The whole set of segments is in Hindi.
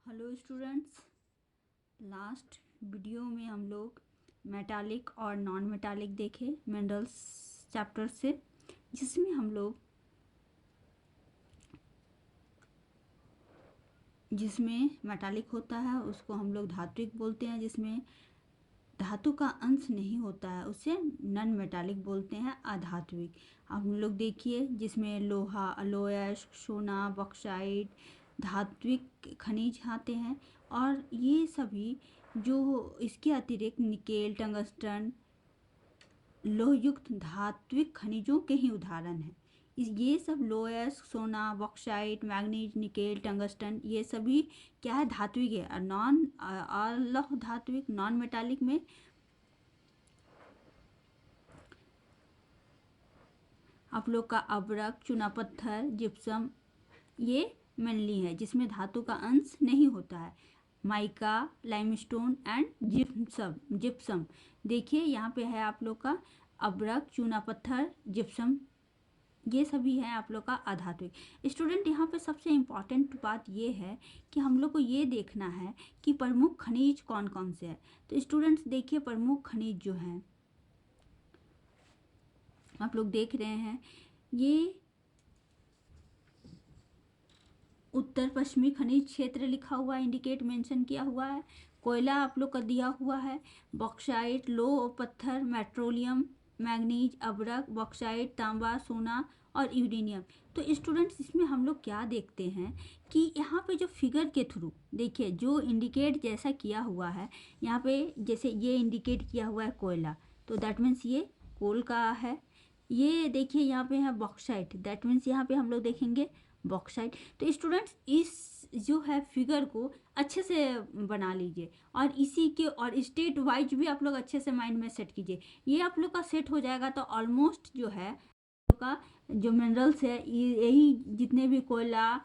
हेलो स्टूडेंट्स, लास्ट वीडियो में हम लोग मेटालिक और नॉन मेटालिक देखे मिनरल्स चैप्टर से, जिसमें हम लोग जिसमें मेटालिक होता है उसको हम लोग धात्विक बोलते हैं, जिसमें धातु का अंश नहीं होता है उसे नॉन मेटालिक बोलते हैं, अधात्विक। हम लोग देखिए जिसमें लोहा, अलोयस, सोना, बॉक्साइट, धात्विक खनिज आते हैं। और ये सभी जो इसके अतिरिक्त निकेल, टंगस्टन, लोहयुक्त धात्विक खनिजों के ही उदाहरण हैं। ये सब लोयस, सोना, बॉक्साइट, मैग्नीज, निकेल, टंगस्टन ये सभी क्या है, धात्विक है। और नॉन अलौह धात्विक, नॉन मेटालिक में आप लोग का अब्रक, चूना पत्थर, जिप्सम ये मेनली है, जिसमें धातु का अंश नहीं होता है। माइका, लाइमस्टोन एंड जिप्सम देखिए यहाँ पे है आप लोग का अब्रक, चूना पत्थर, जिप्सम ये सभी है आप लोग का अधात्विक। स्टूडेंट यहाँ पे सबसे इम्पॉर्टेंट बात ये है कि हम लोग को ये देखना है कि प्रमुख खनिज कौन कौन से हैं। तो स्टूडेंट्स देखिए प्रमुख खनिज जो हैं आप लोग देख रहे हैं, ये उत्तर पश्चिमी खनिज क्षेत्र लिखा हुआ है, इंडिकेट मेंशन किया हुआ है। कोयला आप लोग का दिया हुआ है, बॉक्साइट, लोह पत्थर, पेट्रोलियम, मैग्नीज, अब्रक, बॉक्साइट, तांबा, सोना और यूरेनियम। तो स्टूडेंट्स इसमें हम लोग क्या देखते हैं कि यहाँ पे जो फिगर के थ्रू देखिए जो इंडिकेट जैसा किया हुआ है, यहाँ पे जैसे ये इंडिकेट किया हुआ है कोयला, तो दैट मीन्स ये कोल का है। ये देखिए यहाँ पे है बॉक्साइट, दैट मीन्स यहाँ पे हम लोग देखेंगे बॉक्साइट। तो स्टूडेंट्स इस जो है फिगर को अच्छे से बना लीजिए और इसी के और स्टेट वाइज भी आप लोग अच्छे से माइंड में सेट कीजिए। ये आप लोग का सेट हो जाएगा तो ऑलमोस्ट जो है का जो मिनरल्स है यही जितने भी कोयला,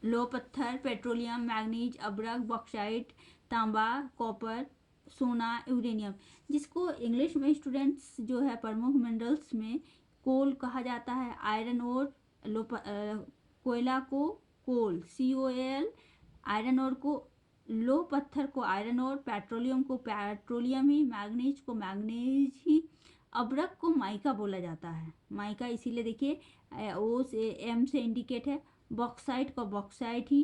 लो पत्थर, पेट्रोलियम, मैग्नीज, अब्रक, बॉक्साइट, तांबा, कॉपर, सोना, यूरेनियम, जिसको इंग्लिश में स्टूडेंट्स जो है प्रमुख मिनरल्स में कोल कहा जाता है। आयरन और कोयला को कोल, COAL, आयरन और को लो पत्थर को आयरन और, पेट्रोलियम को पेट्रोलियम ही, मैग्नीज को मैग्नीज ही, अब्रक को माइका बोला जाता है। माइका इसीलिए देखिए O से M से इंडिकेट है। बॉक्साइट को बॉक्साइट ही,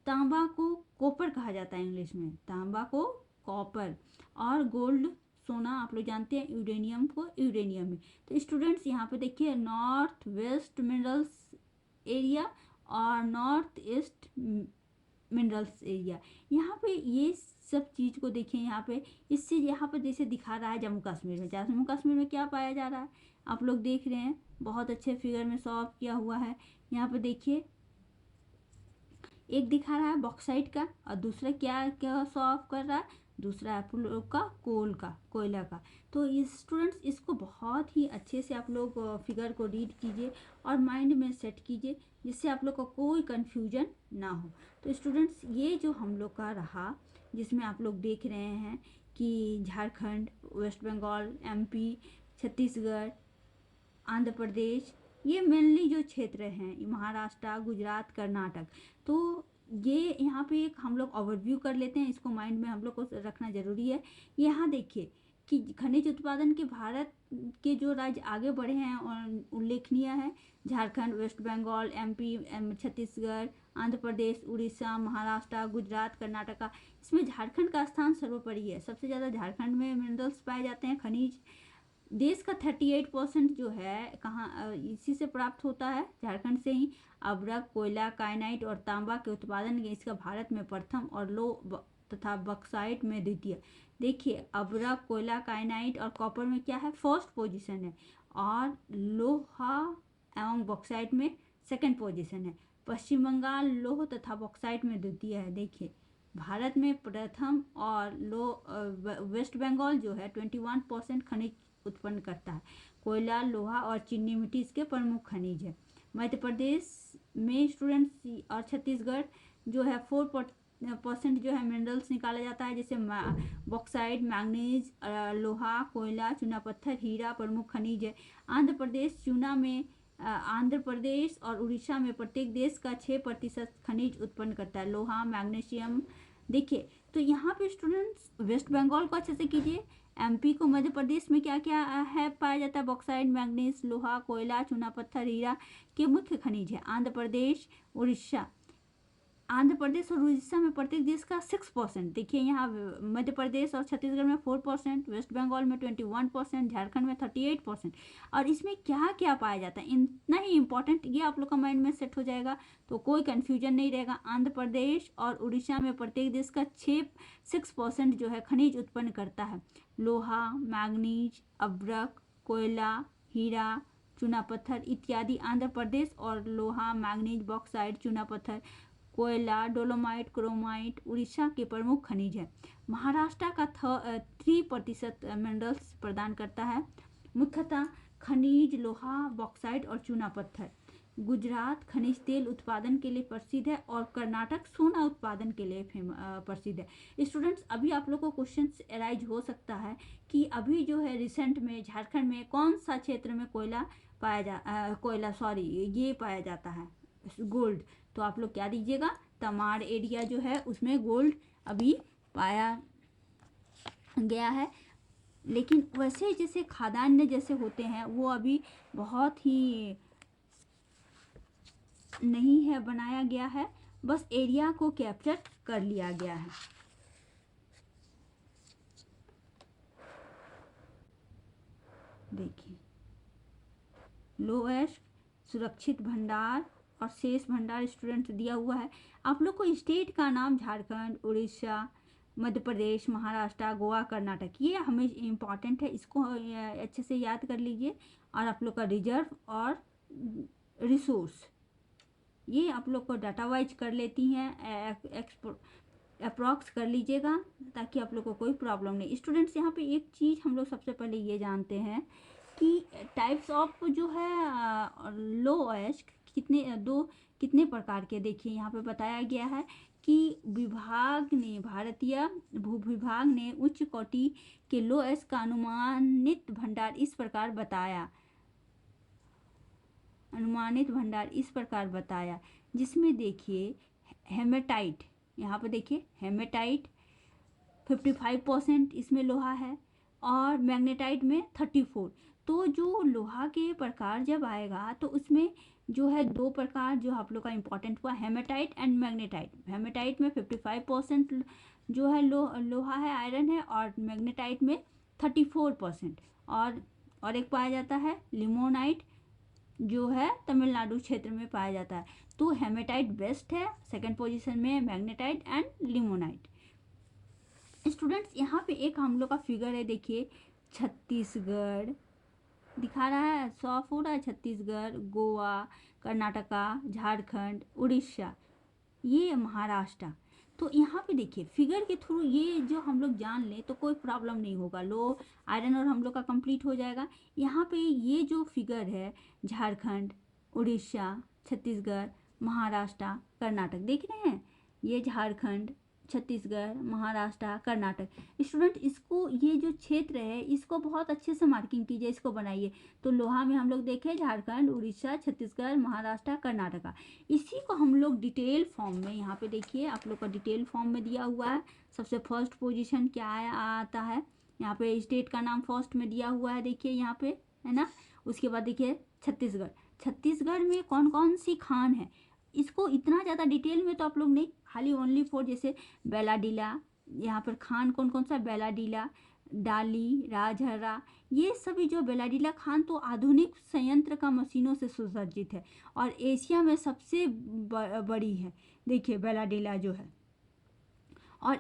तांबा को कॉपर कहा जाता है इंग्लिश में, तांबा को कॉपर, और गोल्ड सोना आप लोग जानते हैं, यूरेनियम को यूरेनियम में। तो स्टूडेंट्स यहाँ पे देखिए नॉर्थ वेस्ट मिनरल्स एरिया और नॉर्थ ईस्ट मिनरल्स एरिया, यहाँ पे ये सब चीज़ को देखिए। यहाँ पे इससे यहाँ पे जैसे दिखा रहा है जम्मू कश्मीर में, जम्मू कश्मीर में क्या पाया जा रहा है आप लोग देख रहे हैं, बहुत अच्छे फिगर में सॉल्व किया हुआ है। यहाँ पे देखिए एक दिखा रहा है बॉक्साइट का और दूसरा क्या क्या सॉल्व कर रहा है, दूसरा आप लोग का कोल का, कोयला का। तो ये स्टूडेंट्स इसको बहुत ही अच्छे से आप लोग फिगर को रीड कीजिए और माइंड में सेट कीजिए, जिससे आप लोग को कोई कन्फ्यूजन ना हो। तो स्टूडेंट्स ये जो हम लोग का रहा, जिसमें आप लोग देख रहे हैं कि झारखंड, वेस्ट बंगाल, MP, छत्तीसगढ़, आंध्र प्रदेश, ये मेनली जो क्षेत्र हैं, महाराष्ट्र, गुजरात, कर्नाटक। तो ये यहाँ पे एक हम लोग ओवरव्यू कर लेते हैं, इसको माइंड में हम लोग को रखना ज़रूरी है। यहाँ देखिए कि खनिज उत्पादन के भारत के जो राज्य आगे बढ़े हैं और उल्लेखनीय है, झारखंड, वेस्ट बंगाल, MP, छत्तीसगढ़, आंध्र प्रदेश, उड़ीसा, महाराष्ट्र, गुजरात, कर्नाटका। इसमें झारखंड का स्थान सर्वोपरि है, सबसे ज़्यादा झारखंड में मिनरल्स पाए जाते हैं, खनिज। देश का 38% जो है कहाँ इसी से प्राप्त होता है, झारखंड से ही। अब्रक, कोयला, काइनाइट और तांबा के उत्पादन में इसका भारत में प्रथम और तथा बक्साइट में द्वितीय। देखिए अब्रक, कोयला, काइनाइट और कॉपर में क्या है, फर्स्ट पोजीशन है, और लोहा एवं बॉक्साइट में सेकंड पोजीशन है। पश्चिम बंगाल लोह तथा बॉक्साइट में द्वितीय है। देखिए भारत में प्रथम और वेस्ट बंगाल जो है 21% खनिज उत्पन्न करता है। कोयला, लोहा और चीनी मिट्टी इसके प्रमुख खनिज है। मध्य प्रदेश में स्टूडेंट्स और छत्तीसगढ़ जो है 4% जो है मिनरल्स निकाला जाता है, जैसे बॉक्साइट, मैग्नीज, लोहा, कोयला, चूना पत्थर, हीरा प्रमुख खनिज है। आंध्र प्रदेश चूना में आंध्र प्रदेश और उड़ीसा में प्रत्येक देश का 6% खनिज उत्पन्न करता है, लोहा, मैग्नीशियम। देखिए तो यहाँ पे स्टूडेंट्स वेस्ट बंगाल को अच्छे से कीजिए, एमपी को, मध्य प्रदेश में क्या क्या है पाया जाता है, बॉक्साइट, मैग्नीज, लोहा, कोयला, चूना पत्थर, हीरा के मुख्य खनिज है। आंध्र प्रदेश और उड़ीसा में प्रत्येक देश का 6%। देखिए यहाँ मध्य प्रदेश और छत्तीसगढ़ में 4%, वेस्ट बंगाल में 21%, झारखंड में 38%। और इसमें क्या क्या पाया जाता है, इतना ही इंपॉर्टेंट, ये आप लोग का माइंड में सेट हो जाएगा तो कोई कन्फ्यूजन नहीं रहेगा। आंध्र प्रदेश और उड़ीसा में प्रत्येक देश का 6% जो है खनिज उत्पन्न करता है, लोहा, मैग्नीज, अब्रक, कोयला, हीरा, चूना पत्थर इत्यादि। आंध्र प्रदेश और लोहा, मैग्नीज, बॉक्साइट, चूना पत्थर, कोयला, डोलोमाइट, क्रोमाइट उड़ीसा के प्रमुख खनिज है। महाराष्ट्र का 3% मिनरल्स प्रदान करता है, मुख्यतः खनिज, लोहा, बॉक्साइट और चूना पत्थर। गुजरात खनिज तेल उत्पादन के लिए प्रसिद्ध है और कर्नाटक सोना उत्पादन के लिए प्रसिद्ध है। स्टूडेंट्स अभी आप लोग को क्वेश्चन अराइज हो सकता है कि अभी जो है रिसेंट में झारखंड में कौन सा क्षेत्र में ये पाया जाता है, गोल्ड। तो आप लोग क्या दीजिएगा, तमाड़ एरिया जो है उसमें गोल्ड अभी पाया गया है। लेकिन वैसे जैसे खादान्य जैसे होते हैं वो अभी बहुत ही नहीं है बनाया गया है, बस एरिया को कैप्चर कर लिया गया है। देखिए लोएस्ट, सुरक्षित भंडार और शेष भंडार स्टूडेंट दिया हुआ है। आप लोग को स्टेट का नाम झारखंड, उड़ीसा, मध्य प्रदेश, महाराष्ट्र, गोवा, कर्नाटक, ये हमें इम्पॉर्टेंट है, इसको अच्छे से याद कर लीजिए। और आप लोग का रिजर्व और रिसोर्स ये आप लोग को डाटा वाइज कर लेती हैं, अप्रॉक्स कर लीजिएगा ताकि आप लोग को कोई प्रॉब्लम नहीं। स्टूडेंट्स यहाँ पे एक चीज़ हम लोग सबसे पहले ये जानते हैं कि टाइप्स ऑफ जो है लोएस्ट कितने प्रकार के। देखिए यहाँ पे बताया गया है कि भारतीय भूविभाग ने उच्च कोटि के लोएस्ट का अनुमानित भंडार इस प्रकार बताया, जिसमें देखिए हेमेटाइट, यहाँ पे देखिए हेमेटाइट 55% इसमें लोहा है और मैग्नेटाइट में 34। तो जो लोहा के प्रकार जब आएगा तो उसमें जो है 2 प्रकार जो आप लोग का इम्पोर्टेंट हुआ, हेमेटाइट एंड मैग्नेटाइट। हेमेटाइट में 55% जो है लोहा है, आयरन है, और मैग्नेटाइट में 34%। और एक पाया जाता है लिमोनाइट जो है तमिलनाडु क्षेत्र में पाया जाता है। तो हेमेटाइट बेस्ट है, सेकंड पोजीशन में मैग्नेटाइट एंड लिमोनाइट। स्टूडेंट्स यहाँ पे एक हम लोग का फिगर है, देखिए छत्तीसगढ़ दिखा रहा है, 100 हो रहा है, छत्तीसगढ़, गोवा, कर्नाटका, झारखंड, उड़ीसा, ये महाराष्ट्र। तो यहाँ पे देखिए फिगर के थ्रू ये जो हम लोग जान लें तो कोई प्रॉब्लम नहीं होगा, लो आयरन और हम लोग का कंप्लीट हो जाएगा। यहाँ पे ये जो फिगर है झारखंड, उड़ीसा, छत्तीसगढ़, महाराष्ट्र, कर्नाटक, देख रहे हैं, ये झारखंड, छत्तीसगढ़, महाराष्ट्र, कर्नाटक। स्टूडेंट इसको ये जो क्षेत्र है इसको बहुत अच्छे से मार्किंग कीजिए, इसको बनाइए। तो लोहा में हम लोग देखें झारखंड, उड़ीसा, छत्तीसगढ़, महाराष्ट्र, कर्नाटका। इसी को हम लोग डिटेल फॉर्म में यहाँ पे देखिए आप लोग का डिटेल फॉर्म में दिया हुआ है। सबसे फर्स्ट पोजीशन क्या आता है, यहाँ पे स्टेट का नाम फर्स्ट में दिया हुआ है, देखिए यहाँ पे है ना। उसके बाद देखिए छत्तीसगढ़ में कौन कौन सी खान है, इसको इतना ज़्यादा डिटेल में तो आप लोग नहीं, खाली ओनली फॉर जैसे बेलाडीला, यहाँ पर खान कौन कौन सा, बेलाडीला, डाली, राजहरा, ये सभी जो बेलाडीला खान तो आधुनिक संयंत्र का मशीनों से सुसज्जित है और एशिया में सबसे बड़ी है, देखिए बेलाडीला जो है। और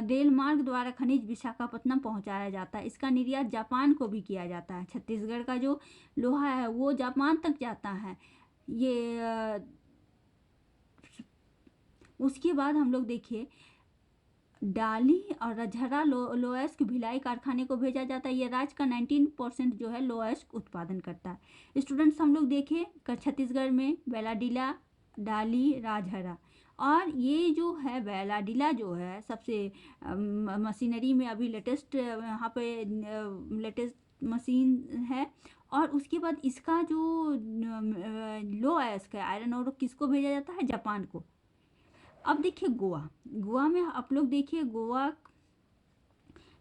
रेल मार्ग द्वारा खनिज विशाखापट्टनम पहुंचाया जाता है, इसका निर्यात जापान को भी किया जाता है। छत्तीसगढ़ का जो लोहा है वो जापान तक जाता है। ये उसके बाद हम लोग देखिए डाली और रजहरा लोएस्ट भिलाई कारखाने को भेजा जाता है। ये राज्य का 19% जो है लोएस्ट उत्पादन करता है। स्टूडेंट्स हम लोग देखें छत्तीसगढ़ में बेलाडीला, डाली, राजहरा, और ये जो है बेलाडीला जो है सबसे मशीनरी में अभी लेटेस्ट यहाँ पे लेटेस्ट मशीन है और उसके बाद इसका जो लो अयस्क है आयरन और किसको भेजा जाता है, जापान को। अब देखिए गोवा, गोवा में आप लोग देखिए गोवा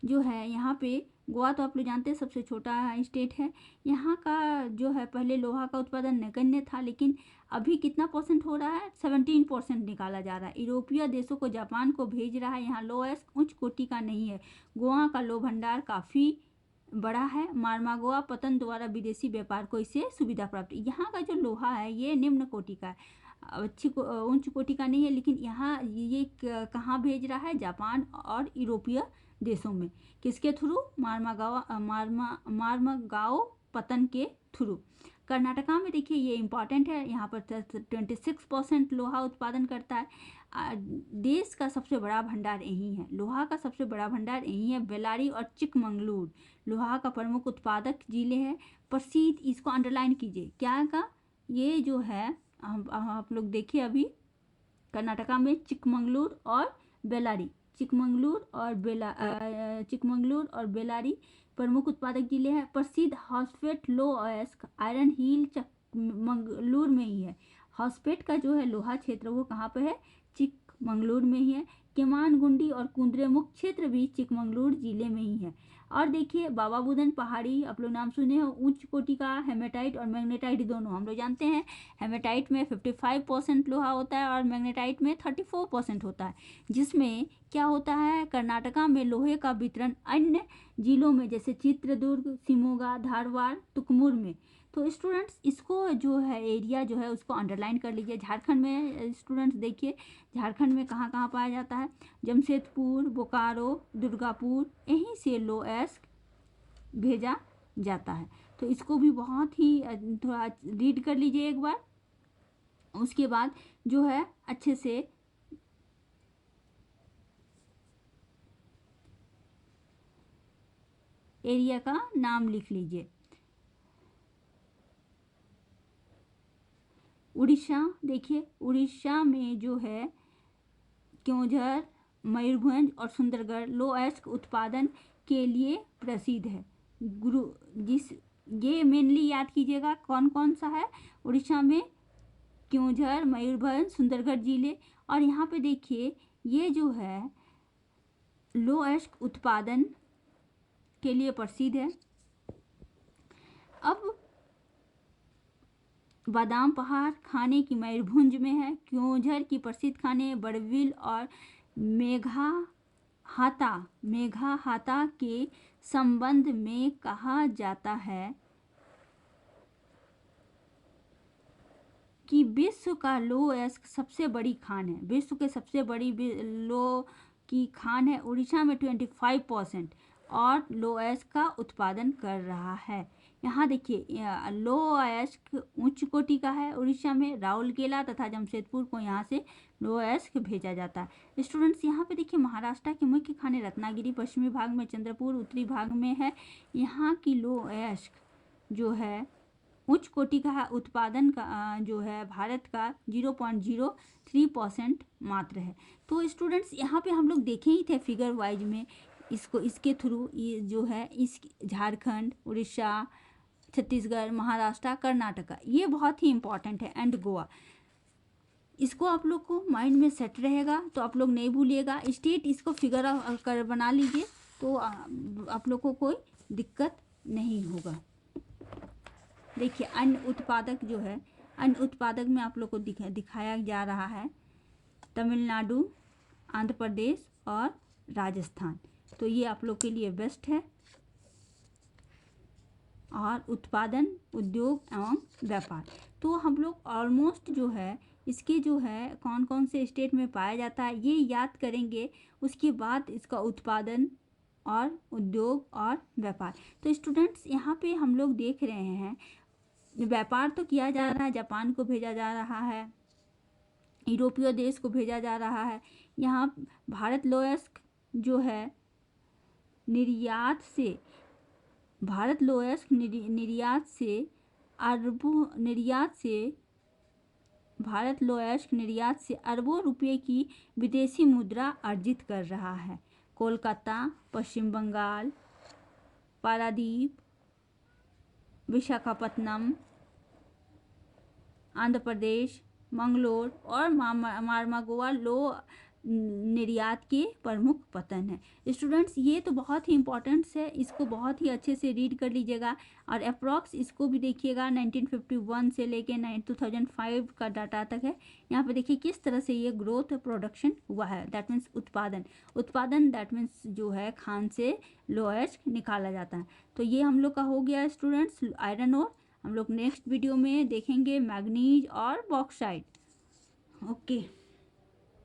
जो है, यहाँ पे गोवा तो आप लोग जानते हैं सबसे छोटा स्टेट है। यहाँ का जो है पहले लोहा का उत्पादन नगण्य था, लेकिन अभी कितना परसेंट हो रहा है, 17% निकाला जा रहा है। यूरोपीय देशों को जापान को भेज रहा है। यहाँ लोएस्ट उच्च कोटि का नहीं है। गोवा का लोह भंडार काफ़ी बड़ा है। मारमागोआ पतन द्वारा विदेशी व्यापार को इससे सुविधा प्राप्त। यहाँ का जो लोहा है ये निम्न कोटि का है, उच्च कोटि का नहीं है, लेकिन यहाँ ये कहाँ भेज रहा है, जापान और यूरोपीय देशों में। किसके थ्रू, मारमागाओ पतन के थ्रू। कर्नाटका में देखिए ये इम्पॉर्टेंट है, यहाँ पर 26% लोहा उत्पादन करता है। देश का सबसे बड़ा भंडार यही है, लोहा का सबसे बड़ा भंडार यही है। बेल्लारी और चिकमंगलूर लोहा का प्रमुख उत्पादक जिले हैं। प्रसिद्ध, इसको अंडरलाइन कीजिए, क्या का, ये जो है आप लोग देखिए अभी कर्नाटका में चिकमंगलूर और बेल्लारी, चिकमंगलूर और बेल्लारी प्रमुख उत्पादक जिले हैं। प्रसिद्ध हॉस्पेट लो अयस्क आयरन हिल चिकमंगलूर में ही है। हॉस्पेट का जो है लोहा क्षेत्र वो कहाँ पे है, चिकमंगलूर में ही है। केमानगुंडी और कुद्रेमुख क्षेत्र भी चिकमंगलूर जिले में ही है। और देखिए बाबा बुदन पहाड़ी, आप लोग नाम सुने हो, उच्च कोटि का हेमेटाइट और मैग्नेटाइट दोनों हम लोग जानते हैं। हेमेटाइट में 55% लोहा होता है और मैग्नेटाइट में 34% होता है। जिसमें क्या होता है, कर्नाटका में लोहे का वितरण अन्य जिलों में जैसे चित्रदुर्ग, शिमोगा, धारवाड़, तुकमुर में। तो स्टूडेंट्स इसको जो है एरिया जो है उसको अंडरलाइन कर लीजिए। झारखंड में स्टूडेंट्स देखिए, झारखंड में कहाँ कहाँ पाया जाता है, जमशेदपुर, बोकारो, दुर्गापुर, यहीं से लो अयस्क भेजा जाता है। तो इसको भी बहुत ही थोड़ा रीड कर लीजिए एक बार, उसके बाद जो है अच्छे से एरिया का नाम लिख लीजिए। उड़ीसा देखिए, उड़ीसा में जो है क्योंझर, मयूरभंज और सुंदरगढ़ लो अयस्क उत्पादन के लिए प्रसिद्ध है। ये मेनली याद कीजिएगा कौन कौन सा है, उड़ीसा में क्योंझर, मयूरभंज, सुंदरगढ़ जिले। और यहाँ पे देखिए ये जो है लो अयस्क उत्पादन के लिए प्रसिद्ध है। अब बादाम पहाड़ खाने की मयूरभंज में है। क्योंझर की प्रसिद्ध खाने बड़बिल और मेघाहाता के संबंध में कहा जाता है कि विश्व का लो अयस्क सबसे बड़ी खान है। विश्व के सबसे बड़ी लो की खान है। उड़ीसा में 25% और लो अयस्क का उत्पादन कर रहा है। यहाँ देखिए लो अयस्क उच्च कोटि का है। उड़ीसा में राउरकेला तथा जमशेदपुर को यहाँ से लो अयस्क भेजा जाता है। स्टूडेंट्स यहाँ पे देखिए महाराष्ट्र के मुख्य खाने रत्नागिरी पश्चिमी भाग में, चंद्रपुर उत्तरी भाग में है। यहाँ की लो अयस्क जो है उच्च कोटि का है। उत्पादन का जो है भारत का 0.03% मात्र है। तो स्टूडेंट्स यहाँ पे हम लोग देखे ही थे फिगर वाइज में, इसको इसके थ्रू ये जो है इस झारखंड, उड़ीसा, छत्तीसगढ़, महाराष्ट्र, कर्नाटका, ये बहुत ही इंपॉर्टेंट है। एंड गोवा, इसको आप लोग को माइंड में सेट रहेगा तो आप लोग नहीं भूलिएगा। स्टेट इसको फिगर कर बना लीजिए तो आप लोग को कोई दिक्कत नहीं होगा। देखिए अन्य उत्पादक जो है, अन्य उत्पादक में आप लोग को दिखाया जा रहा है तमिलनाडु, आंध्र प्रदेश और राजस्थान। तो ये आप लोग के लिए बेस्ट है। और उत्पादन, उद्योग एवं व्यापार, तो हम लोग ऑलमोस्ट जो है इसके जो है कौन कौन से स्टेट में पाया जाता है ये याद करेंगे। उसके बाद इसका उत्पादन और उद्योग और व्यापार। तो स्टूडेंट्स यहाँ पे हम लोग देख रहे हैं व्यापार तो किया जा रहा है, जापान को भेजा जा रहा है, यूरोपीय देश को भेजा जा रहा है। यहाँ भारत लो अयस्क जो है निर्यात से, भारत लो अयस्क निर्यात से अरबों रुपए की विदेशी मुद्रा अर्जित कर रहा है। कोलकाता, पश्चिम बंगाल, पारादीप, विशाखापत्तनम, आंध्र प्रदेश, मंगलोर और मारमागोवा लो निर्यात के प्रमुख पतन है। स्टूडेंट्स ये तो बहुत ही इंपॉर्टेंट्स है, इसको बहुत ही अच्छे से रीड कर लीजिएगा और अप्रॉक्स इसको भी देखिएगा 1951 से लेके 2005 का डाटा तक है। यहाँ पे देखिए किस तरह से ये ग्रोथ प्रोडक्शन हुआ है, दैट मीन्स उत्पादन दैट मीन्स जो है खान से लोएस्ट निकाला जाता है। तो ये हम लोग का हो गया स्टूडेंट्स आयरन ओर। हम लोग नेक्स्ट वीडियो में देखेंगे मैग्नीज और बॉक्साइट। ओके।